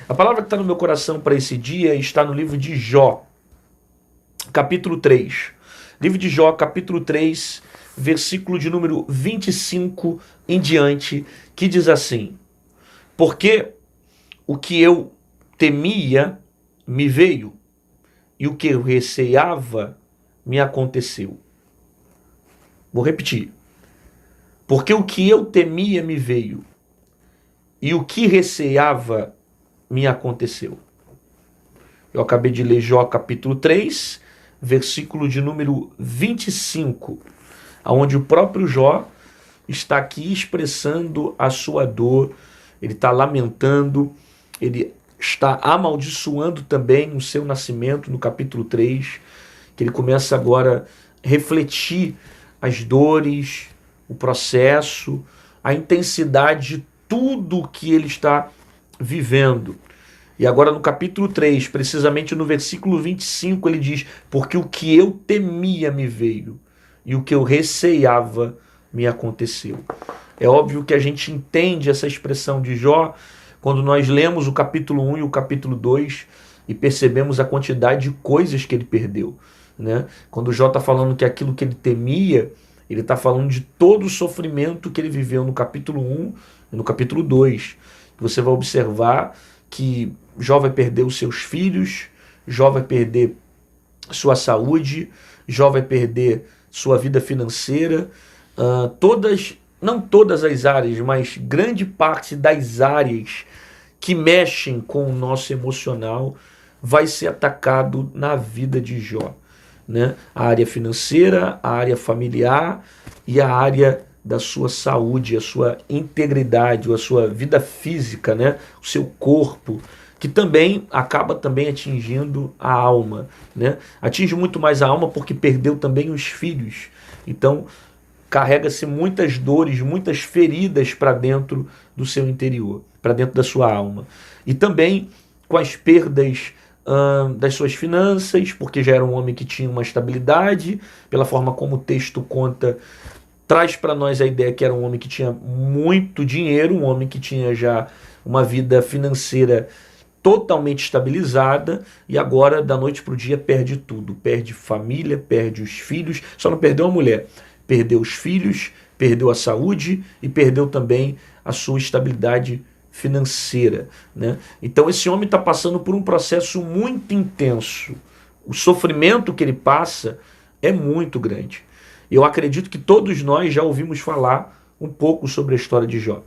A palavra que está no meu coração para esse dia está no livro de Jó, capítulo 3. Livro de Jó, capítulo 3, versículo de número 25 em diante, que diz assim: Porque o que eu temia me veio, e o que eu receava me aconteceu. Vou repetir. Porque o que eu temia me veio, e o que receava me aconteceu. Eu acabei de ler Jó capítulo 3, versículo de número 25, onde o próprio Jó está aqui expressando a sua dor, ele está lamentando, ele está amaldiçoando também o seu nascimento no capítulo 3, que ele começa agora a refletir as dores, o processo, a intensidade de tudo que ele está vivendo. E agora no capítulo 3, precisamente no versículo 25, ele diz: Porque o que eu temia me veio, e o que eu receava me aconteceu. É óbvio que a gente entende essa expressão de Jó quando nós lemos o capítulo 1 e o capítulo 2 e percebemos a quantidade de coisas que ele perdeu, né? Quando Jó está falando que aquilo que ele temia, ele está falando de todo o sofrimento que ele viveu no capítulo 1 e no capítulo 2. Você vai observar que Jó vai perder os seus filhos, Jó vai perder sua saúde, Jó vai perder sua vida financeira, não todas as áreas, mas grande parte das áreas que mexem com o nosso emocional vai ser atacado na vida de Jó, né? A área financeira, a área familiar e a área da sua saúde, a sua integridade, a sua vida física, né? O seu corpo, que também acaba também atingindo a alma, né? Atinge muito mais a alma porque perdeu também os filhos. Então, carrega-se muitas dores, muitas feridas para dentro do seu interior, para dentro da sua alma. E também com as perdas das suas finanças, porque já era um homem que tinha uma estabilidade, pela forma como o texto conta, traz para nós a ideia que era um homem que tinha muito dinheiro, um homem que tinha já uma vida financeira totalmente estabilizada, e agora, da noite para o dia, perde tudo. Perde família, perde os filhos, só não perdeu a mulher. Perdeu os filhos, perdeu a saúde e perdeu também a sua estabilidade financeira, né? Então esse homem está passando por um processo muito intenso. O sofrimento que ele passa é muito grande. Eu acredito que todos nós já ouvimos falar um pouco sobre a história de Jó.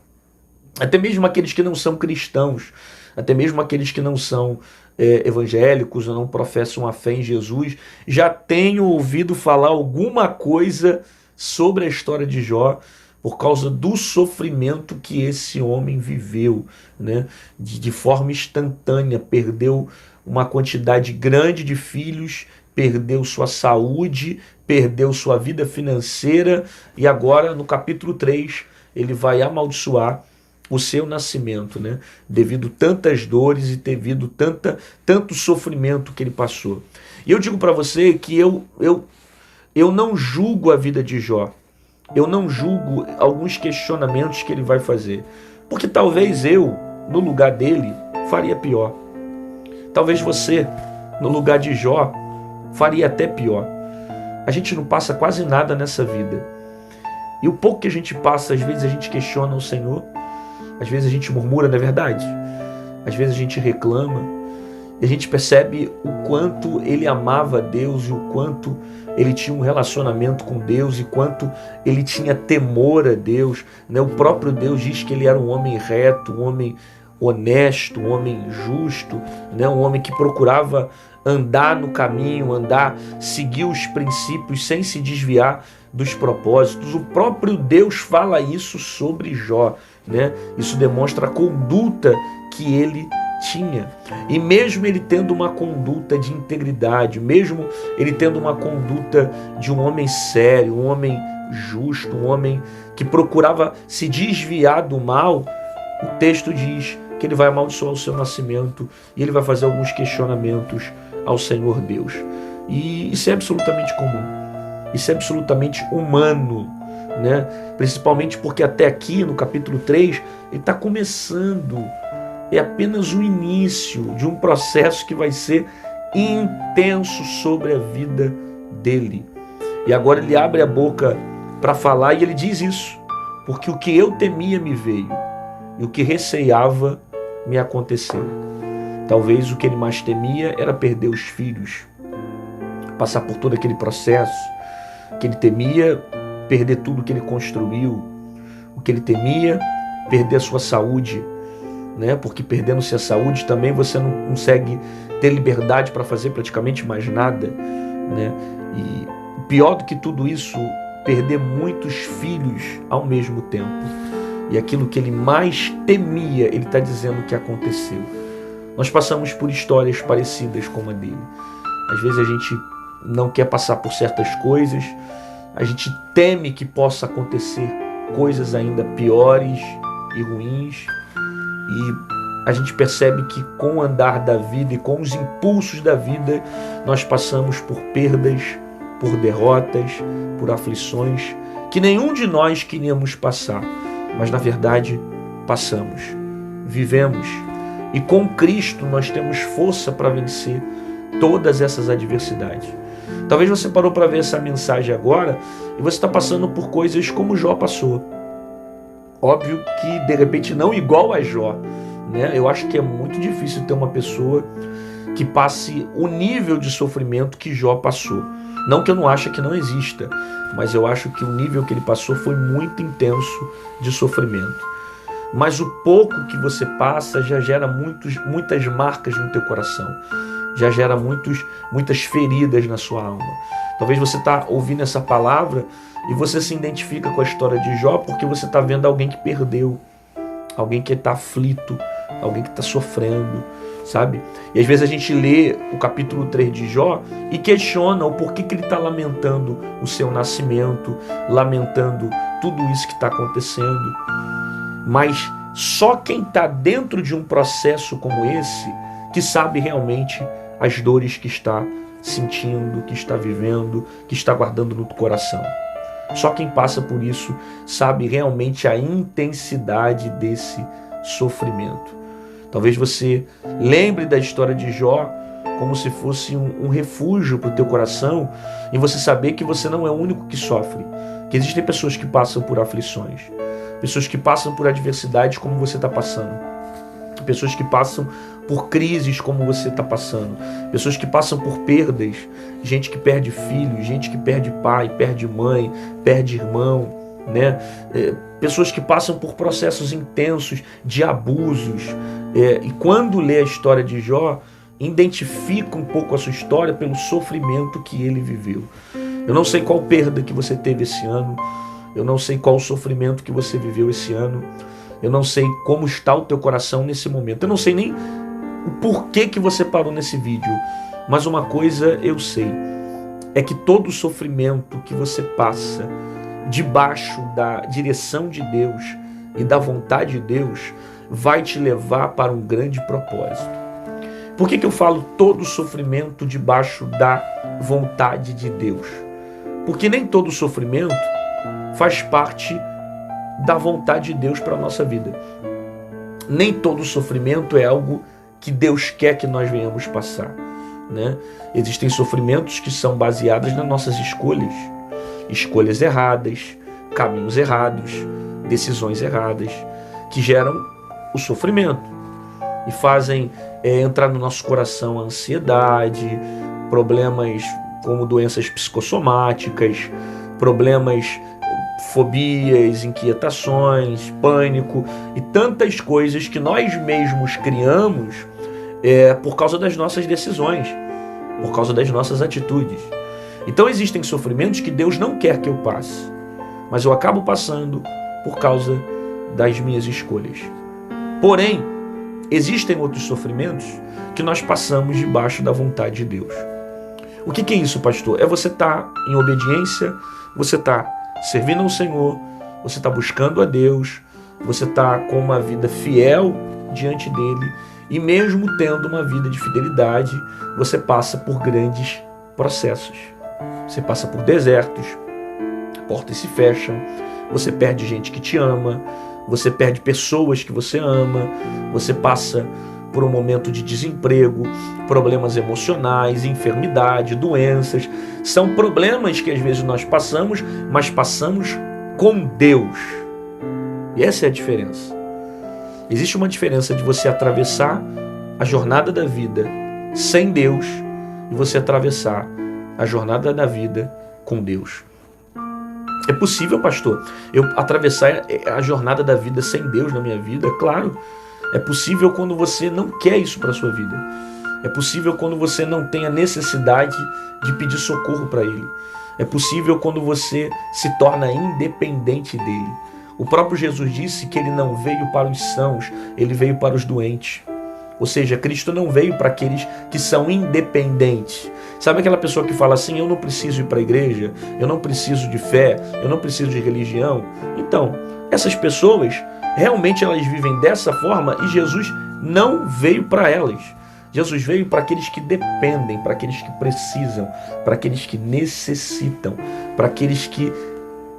Até mesmo aqueles que não são cristãos, até mesmo aqueles que não são evangélicos ou não professam a fé em Jesus, já têm ouvido falar alguma coisa sobre a história de Jó, por causa do sofrimento que esse homem viveu, né? De forma instantânea, perdeu uma quantidade grande de filhos, perdeu sua saúde, perdeu sua vida financeira, e agora no capítulo 3 ele vai amaldiçoar o seu nascimento, né? Devido tantas dores e devido tanto sofrimento que ele passou. E eu digo para você que eu não julgo a vida de Jó. Eu não julgo alguns questionamentos que ele vai fazer. Porque talvez eu, no lugar dele, faria pior. Talvez você, no lugar de Jó, faria até pior. A gente não passa quase nada nessa vida. E o pouco que a gente passa, às vezes a gente questiona o Senhor. Às vezes a gente murmura, não é verdade? Às vezes a gente reclama. E a gente percebe o quanto ele amava a Deus e o quanto ele tinha um relacionamento com Deus e quanto ele tinha temor a Deus, né? O próprio Deus diz que ele era um homem reto, um homem honesto, um homem justo, né? Um homem que procurava andar no caminho, seguir os princípios sem se desviar dos propósitos. O próprio Deus fala isso sobre Jó, né? Isso demonstra a conduta que ele tinha. E mesmo ele tendo uma conduta de integridade, mesmo ele tendo uma conduta de um homem sério, um homem justo, um homem que procurava se desviar do mal, o texto diz que ele vai amaldiçoar o seu nascimento e ele vai fazer alguns questionamentos ao Senhor Deus. E isso é absolutamente comum. Isso é absolutamente humano, né? Principalmente porque até aqui no capítulo 3 ele está começando é apenas o início de um processo que vai ser intenso sobre a vida dele. E agora ele abre a boca para falar e ele diz isso, porque o que eu temia me veio e o que receava me aconteceu. Talvez o que ele mais temia era perder os filhos, passar por todo aquele processo, que ele temia perder tudo que ele construiu, o que ele temia perder a sua saúde, né? Porque perdendo-se a saúde também você não consegue ter liberdade para fazer praticamente mais nada, né? E pior do que tudo isso, perder muitos filhos ao mesmo tempo. E aquilo que ele mais temia, ele está dizendo que aconteceu. Nós passamos por histórias parecidas com a dele. Às vezes a gente não quer passar por certas coisas, a gente teme que possa acontecer coisas ainda piores e ruins, e a gente percebe que com o andar da vida e com os impulsos da vida, nós passamos por perdas, por derrotas, por aflições, que nenhum de nós queríamos passar, mas na verdade passamos, vivemos, e com Cristo nós temos força para vencer todas essas adversidades. Talvez você parou para ver essa mensagem agora e você está passando por coisas como Jó passou. Óbvio que de repente não igual a Jó, né? Eu acho que é muito difícil ter uma pessoa que passe o nível de sofrimento que Jó passou. Não que eu não ache que não exista, mas eu acho que o nível que ele passou foi muito intenso de sofrimento. Mas o pouco que você passa já gera muitas marcas no teu coração, já gera muitas feridas na sua alma. Talvez você está ouvindo essa palavra e você se identifica com a história de Jó porque você está vendo alguém que perdeu, alguém que está aflito, alguém que está sofrendo, sabe? E às vezes a gente lê o capítulo 3 de Jó e questiona o porquê que ele está lamentando o seu nascimento, lamentando tudo isso que está acontecendo. Mas só quem está dentro de um processo como esse que sabe realmente as dores que está sentindo, que está vivendo, que está guardando no coração. Só quem passa por isso sabe realmente a intensidade desse sofrimento. Talvez você lembre da história de Jó como se fosse um refúgio para o teu coração, e você saber que você não é o único que sofre, que existem pessoas que passam por aflições, pessoas que passam por adversidades como você está passando, pessoas que passam por crises como você está passando, pessoas que passam por perdas, gente que perde filho, gente que perde pai, perde mãe, perde irmão, né? Pessoas que passam por processos intensos de abusos, e quando lê a história de Jó, identifica um pouco a sua história pelo sofrimento que ele viveu. Eu não sei qual perda que você teve esse ano, eu não sei qual sofrimento que você viveu esse ano, eu não sei como está o teu coração nesse momento, eu não sei nem o porquê que você parou nesse vídeo, mas uma coisa eu sei, é que todo sofrimento que você passa debaixo da direção de Deus e da vontade de Deus vai te levar para um grande propósito. Por que eu falo todo sofrimento debaixo da vontade de Deus? Porque nem todo sofrimento faz parte da vontade de Deus para a nossa vida. Nem todo sofrimento é algo que Deus quer que nós venhamos passar, né? Existem sofrimentos que são baseados nas nossas escolhas erradas, caminhos errados, decisões erradas, que geram o sofrimento e fazem entrar no nosso coração a ansiedade, problemas como doenças psicossomáticas, problemas, fobias, inquietações, pânico e tantas coisas que nós mesmos criamos por causa das nossas decisões, por causa das nossas atitudes. Então existem sofrimentos que Deus não quer que eu passe, mas eu acabo passando por causa das minhas escolhas. Porém, existem outros sofrimentos que nós passamos debaixo da vontade de Deus. O que é isso, pastor? É você estar em obediência, você está servindo ao Senhor, você está buscando a Deus, você está com uma vida fiel diante dele, e mesmo tendo uma vida de fidelidade, você passa por grandes processos. Você passa por desertos, portas se fecham, você perde gente que te ama, você perde pessoas que você ama, você passa por um momento de desemprego, problemas emocionais, enfermidade, doenças. São problemas que às vezes nós passamos, mas passamos com Deus. E essa é a diferença. Existe uma diferença de você atravessar a jornada da vida sem Deus e você atravessar a jornada da vida com Deus. É possível, pastor, eu atravessar a jornada da vida sem Deus na minha vida? Claro. É possível quando você não quer isso para a sua vida. É possível quando você não tem a necessidade de pedir socorro para Ele. É possível quando você se torna independente dEle. O próprio Jesus disse que Ele não veio para os sãos, Ele veio para os doentes. Ou seja, Cristo não veio para aqueles que são independentes. Sabe aquela pessoa que fala assim, eu não preciso ir para a igreja, eu não preciso de fé, eu não preciso de religião? Então, essas pessoas, realmente elas vivem dessa forma e Jesus não veio para elas. Jesus veio para aqueles que dependem, para aqueles que precisam, para aqueles que necessitam, para aqueles que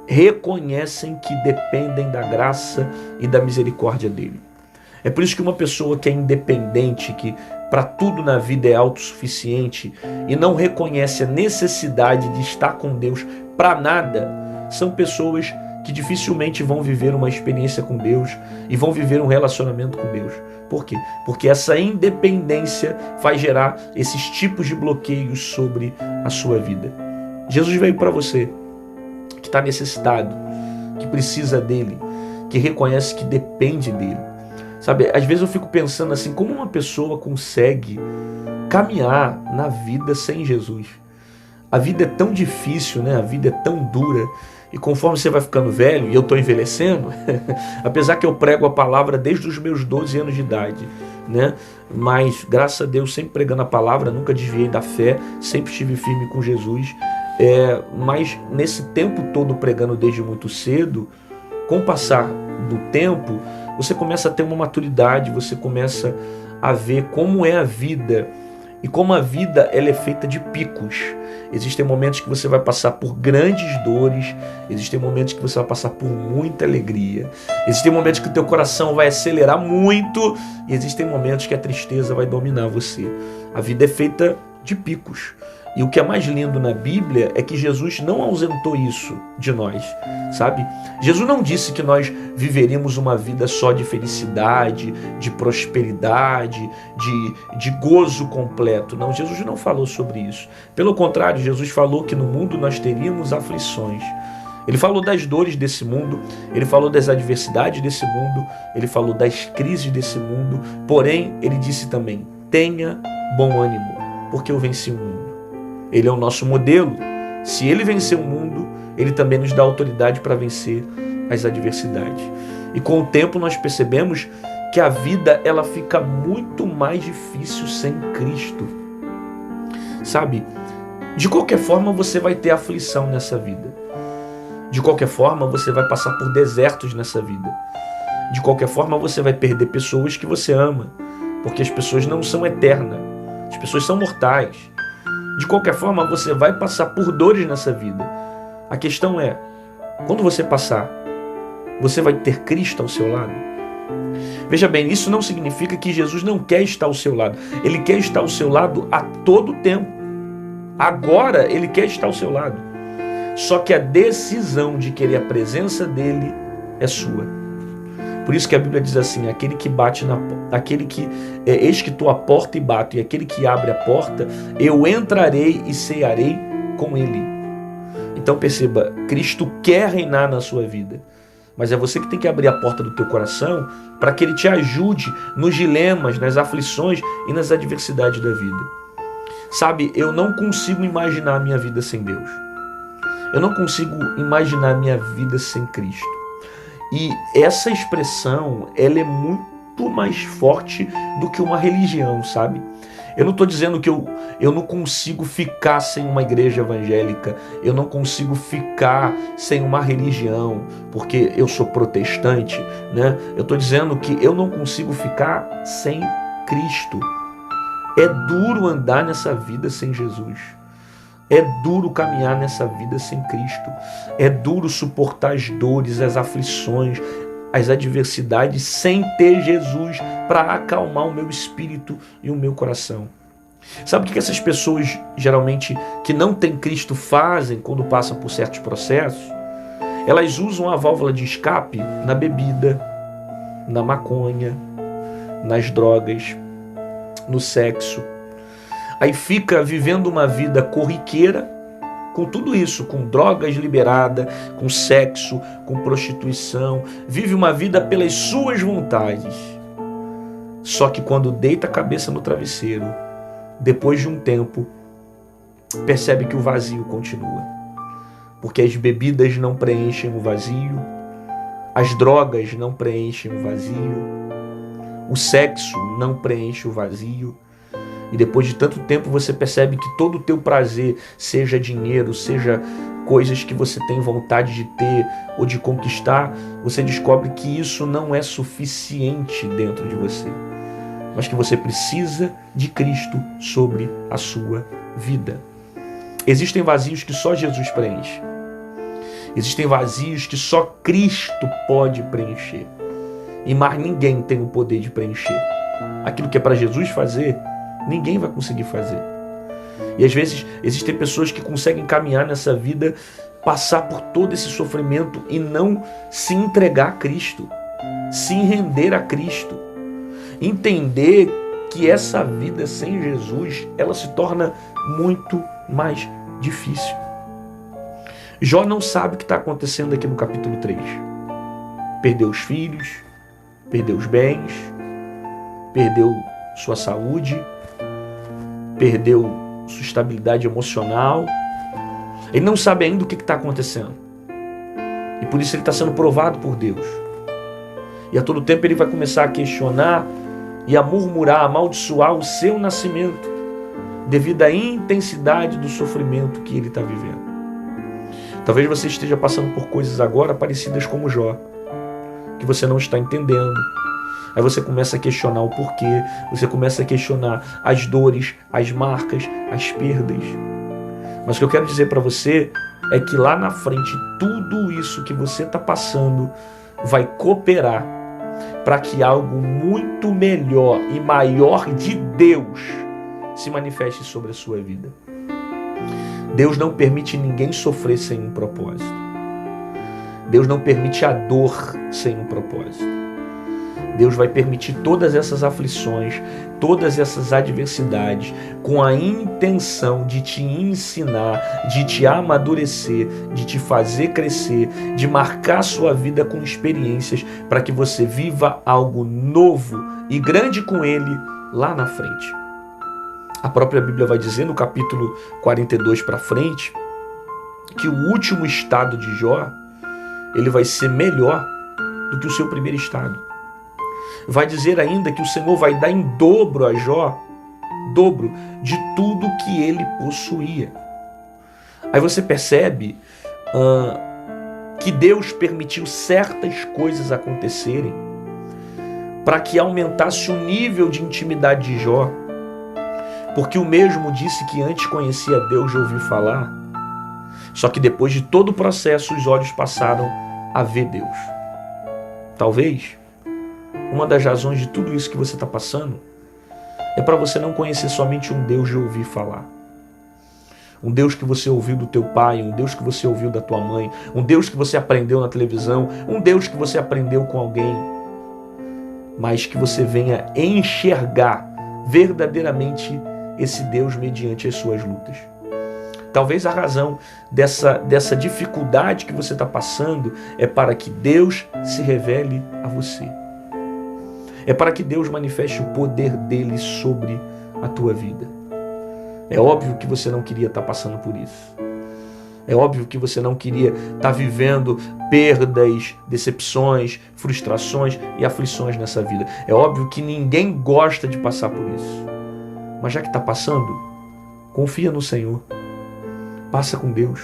reconhecem que dependem da graça e da misericórdia dele. É por isso que uma pessoa que é independente, que para tudo na vida é autossuficiente e não reconhece a necessidade de estar com Deus para nada, são pessoas que dificilmente vão viver uma experiência com Deus e vão viver um relacionamento com Deus. Por quê? Porque essa independência faz gerar esses tipos de bloqueios sobre a sua vida. Jesus veio para você que está necessitado, que precisa dele, que reconhece que depende dele. Sabe, às vezes eu fico pensando assim, como uma pessoa consegue caminhar na vida sem Jesus? A vida é tão difícil, né? A vida é tão dura. E conforme você vai ficando velho, e eu estou envelhecendo, apesar que eu prego a palavra desde os meus 12 anos de idade, né? Mas, graças a Deus, sempre pregando a palavra, nunca desviei da fé, sempre estive firme com Jesus. Mas nesse tempo todo pregando desde muito cedo, com o passar do tempo, você começa a ter uma maturidade, você começa a ver como é a vida e como a vida ela é feita de picos. Existem momentos que você vai passar por grandes dores, existem momentos que você vai passar por muita alegria, existem momentos que o teu coração vai acelerar muito e existem momentos que a tristeza vai dominar você. A vida é feita de picos. E o que é mais lindo na Bíblia é que Jesus não ausentou isso de nós, sabe? Jesus não disse que nós viveríamos uma vida só de felicidade, de prosperidade, de gozo completo. Não, Jesus não falou sobre isso. Pelo contrário, Jesus falou que no mundo nós teríamos aflições. Ele falou das dores desse mundo, ele falou das adversidades desse mundo, ele falou das crises desse mundo, porém, ele disse também, tenha bom ânimo, porque eu venci o mundo. Ele é o nosso modelo. Se ele venceu o mundo, ele também nos dá autoridade para vencer as adversidades. E com o tempo nós percebemos que a vida ela fica muito mais difícil sem Cristo. Sabe? De qualquer forma você vai ter aflição nessa vida. De qualquer forma você vai passar por desertos nessa vida. De qualquer forma você vai perder pessoas que você ama. Porque as pessoas não são eternas. As pessoas são mortais. De qualquer forma, você vai passar por dores nessa vida. A questão é, quando você passar, você vai ter Cristo ao seu lado? Veja bem, isso não significa que Jesus não quer estar ao seu lado. Ele quer estar ao seu lado a todo tempo. Agora, Ele quer estar ao seu lado. Só que a decisão de querer a presença dEle é sua. Por isso que a Bíblia diz assim, aquele que bate eis que estou à porta e bato, e aquele que abre a porta, eu entrarei e cearei com ele. Então perceba, Cristo quer reinar na sua vida, mas é você que tem que abrir a porta do teu coração para que ele te ajude nos dilemas, nas aflições e nas adversidades da vida. Sabe, eu não consigo imaginar a minha vida sem Deus. Eu não consigo imaginar a minha vida sem Cristo. E essa expressão, ela é muito mais forte do que uma religião, sabe? Eu não estou dizendo que eu não consigo ficar sem uma igreja evangélica, eu não consigo ficar sem uma religião, porque eu sou protestante, né? Eu estou dizendo que eu não consigo ficar sem Cristo. É duro andar nessa vida sem Jesus. É duro caminhar nessa vida sem Cristo. É duro suportar as dores, as aflições, as adversidades sem ter Jesus para acalmar o meu espírito e o meu coração. Sabe o que essas pessoas, geralmente, que não têm Cristo, fazem quando passam por certos processos? Elas usam a válvula de escape na bebida, na maconha, nas drogas, no sexo. Aí fica vivendo uma vida corriqueira com tudo isso, com drogas liberadas, com sexo, com prostituição. Vive uma vida pelas suas vontades. Só que quando deita a cabeça no travesseiro, depois de um tempo, percebe que o vazio continua. Porque as bebidas não preenchem o vazio, as drogas não preenchem o vazio, o sexo não preenche o vazio. E depois de tanto tempo você percebe que todo o teu prazer, seja dinheiro, seja coisas que você tem vontade de ter ou de conquistar, você descobre que isso não é suficiente dentro de você, mas que você precisa de Cristo sobre a sua vida. Existem vazios que só Jesus preenche. Existem vazios que só Cristo pode preencher. E mais ninguém tem o poder de preencher. Aquilo que é para Jesus fazer, ninguém vai conseguir fazer. E às vezes existem pessoas que conseguem caminhar nessa vida, passar por todo esse sofrimento e não se entregar a Cristo, se render a Cristo. Entender que essa vida sem Jesus, ela se torna muito mais difícil. Jó não sabe o que está acontecendo aqui no capítulo 3. Perdeu os filhos, perdeu os bens, perdeu sua saúde, perdeu sua estabilidade emocional. Ele não sabe ainda o que está acontecendo. E por isso ele está sendo provado por Deus. E a todo tempo ele vai começar a questionar e a murmurar, a amaldiçoar o seu nascimento, devido à intensidade do sofrimento que ele está vivendo. Talvez você esteja passando por coisas agora parecidas como Jó, que você não está entendendo. Aí você começa a questionar o porquê, você começa a questionar as dores, as marcas, as perdas. Mas o que eu quero dizer para você é que lá na frente, tudo isso que você está passando vai cooperar para que algo muito melhor e maior de Deus se manifeste sobre a sua vida. Deus não permite ninguém sofrer sem um propósito. Deus não permite a dor sem um propósito. Deus vai permitir todas essas aflições, todas essas adversidades, com a intenção de te ensinar, de te amadurecer, de te fazer crescer, de marcar sua vida com experiências, para que você viva algo novo e grande com Ele lá na frente. A própria Bíblia vai dizer no capítulo 42 para frente, que o último estado de Jó, ele vai ser melhor do que o seu primeiro estado. Vai dizer ainda que o Senhor vai dar em dobro a Jó, dobro de tudo que ele possuía. Aí você percebe que Deus permitiu certas coisas acontecerem para que aumentasse o nível de intimidade de Jó. Porque o mesmo disse que antes conhecia Deus de ouvir falar, só que depois de todo o processo os olhos passaram a ver Deus. Talvez uma das razões de tudo isso que você está passando é para você não conhecer somente um Deus de ouvir falar. Um Deus que você ouviu do teu pai, um Deus que você ouviu da tua mãe, um Deus que você aprendeu na televisão, um Deus que você aprendeu com alguém, mas que você venha enxergar verdadeiramente esse Deus mediante as suas lutas. Talvez a razão dessa dificuldade que você está passando é para que Deus se revele a você. É para que Deus manifeste o poder dele sobre a tua vida. É óbvio que você não queria estar passando por isso. É óbvio que você não queria estar vivendo perdas, decepções, frustrações e aflições nessa vida. É óbvio que ninguém gosta de passar por isso. Mas já que está passando, confia no Senhor. Passa com Deus.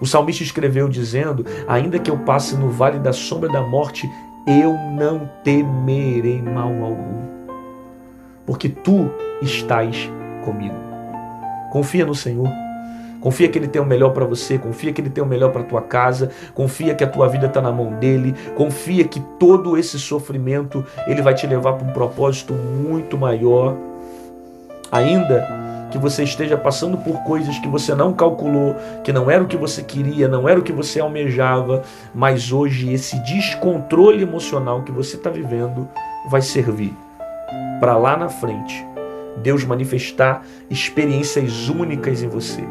O salmista escreveu dizendo: ainda que eu passe no vale da sombra da morte, eu não temerei mal algum, porque tu estás comigo. Confia no Senhor. Confia que Ele tem o melhor para você, confia que Ele tem o melhor para a tua casa, confia que a tua vida está na mão dEle, confia que todo esse sofrimento Ele vai te levar para um propósito muito maior. Ainda que você esteja passando por coisas que você não calculou, que não era o que você queria, não era o que você almejava, mas hoje esse descontrole emocional que você está vivendo vai servir para lá na frente Deus manifestar experiências únicas em você,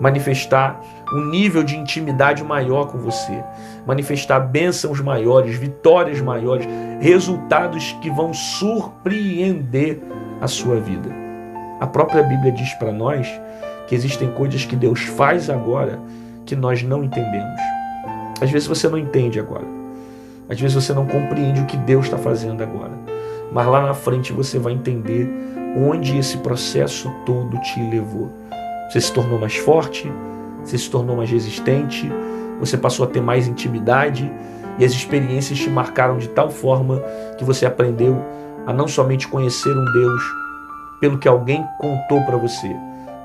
manifestar um nível de intimidade maior com você, manifestar bênçãos maiores, vitórias maiores, resultados que vão surpreender a sua vida. A própria Bíblia diz para nós que existem coisas que Deus faz agora que nós não entendemos. Às vezes você não entende agora. Às vezes você não compreende o que Deus está fazendo agora. Mas lá na frente você vai entender onde esse processo todo te levou. Você se tornou mais forte, você se tornou mais resistente, você passou a ter mais intimidade e as experiências te marcaram de tal forma que você aprendeu a não somente conhecer um Deus pelo que alguém contou para você,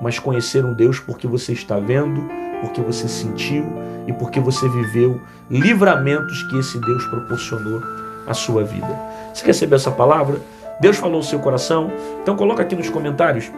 mas conhecer um Deus porque você está vendo, porque você sentiu e porque você viveu livramentos que esse Deus proporcionou à sua vida. Você recebeu essa palavra? Deus falou no seu coração? Então coloca aqui nos comentários.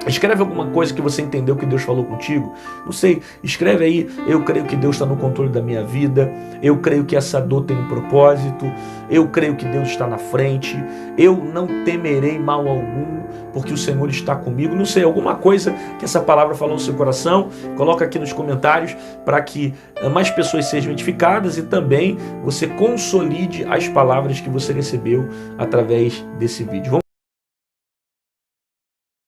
Escreve alguma coisa que você entendeu que Deus falou contigo. Não sei, escreve aí: eu creio que Deus está no controle da minha vida, eu creio que essa dor tem um propósito, eu creio que Deus está na frente, eu não temerei mal algum, porque o Senhor está comigo. Não sei, alguma coisa que essa palavra falou no seu coração, coloca aqui nos comentários para que mais pessoas sejam edificadas e também você consolide as palavras que você recebeu através desse vídeo.